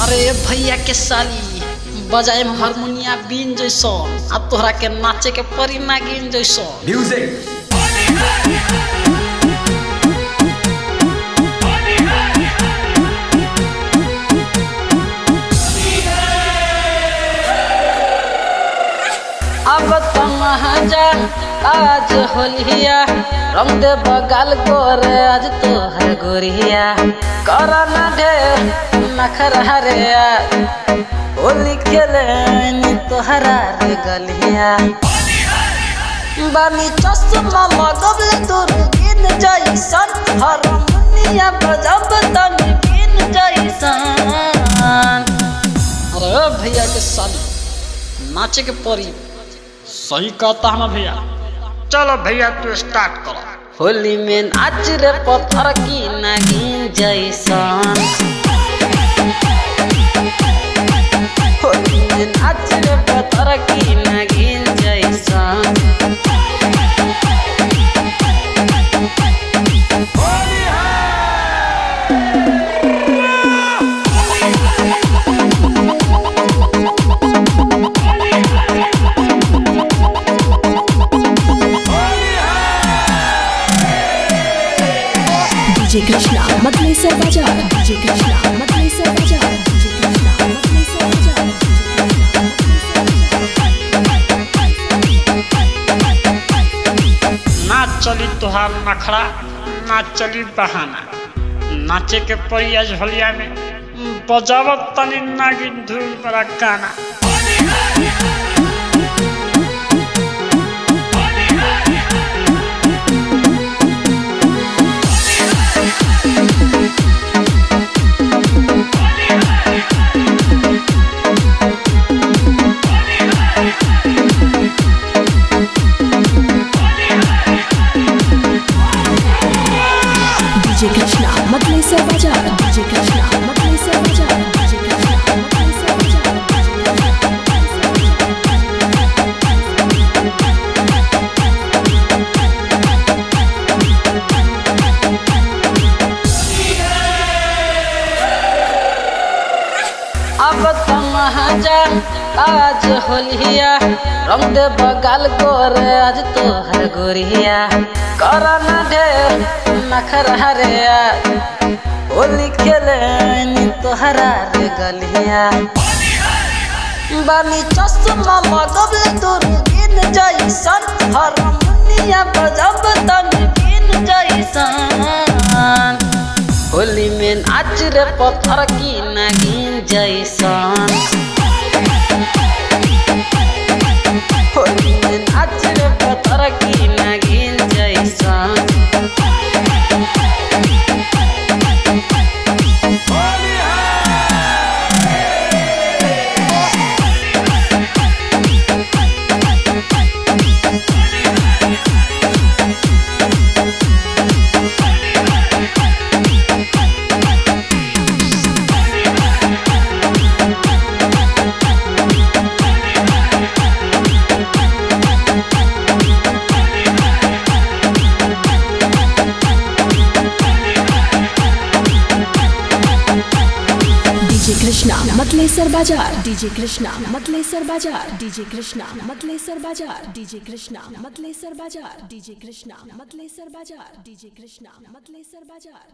अरे भैया के साली बजाए में हारमोनिया बीन जैसो आ तोहरा के नाचे के परी नागिन जैसो म्यूजिक अब तमहाजा आज होलिया रंग दे बगाल गोरे आज तोहर गोरिया करा ना ढेर नखरा रे होली खेले तोहरा रे गलिया बानी चश्मा लगबले तोर गिन जैसन हारमोनिया बजब तनी गिन जैसन। अरे भैया के साली नाचे के परी सही कहता है भैया। चलो भैया तू स्टार्ट करो। होली में नाच रे पत्थर की नागिन जैसन होली में नाच रे पत्थर की नागिन जैसन। डीजे कृष्णा मतलेसर बाजार डीजे कृष्णा मतलेसर बाजार डीजे कृष्णा मतलेसर बाजार। ना चली तुहार नखड़ा ना चली बहाना नाचे के परी आज होलिया में बजावत तनी नागिन धूल बड़ा गाना। डीजे कृष्णा मतलेसर बाजार डीजे कृष्णा मतलेसर बाजार डीजे कृष्णा मतलेसर बाजार। अब तमहाजा आज होलिया रंग दे बगाल गोरे आज तोहर गोरिया करा ना ढेर नखरा रे होली खेले तोहरा रे गलिया बानी चश्मा लगबले तोर गिन जैसन हारमोनिया बजब तनी गिन जैसन। होली में नाच रे पत्थर की नागिन जैसन होली में नाच रे पत्थर की नागिन जैसन। डीजे कृष्णा मतलेसर बाजार डीजे कृष्णा मतलेसर बाजार डीजे कृष्णा मतलेसर बाजार डीजे कृष्णा मतलेसर बाजार डीजे कृष्णा मतलेसर बाजार डीजे कृष्णा मतलेसर बाजार।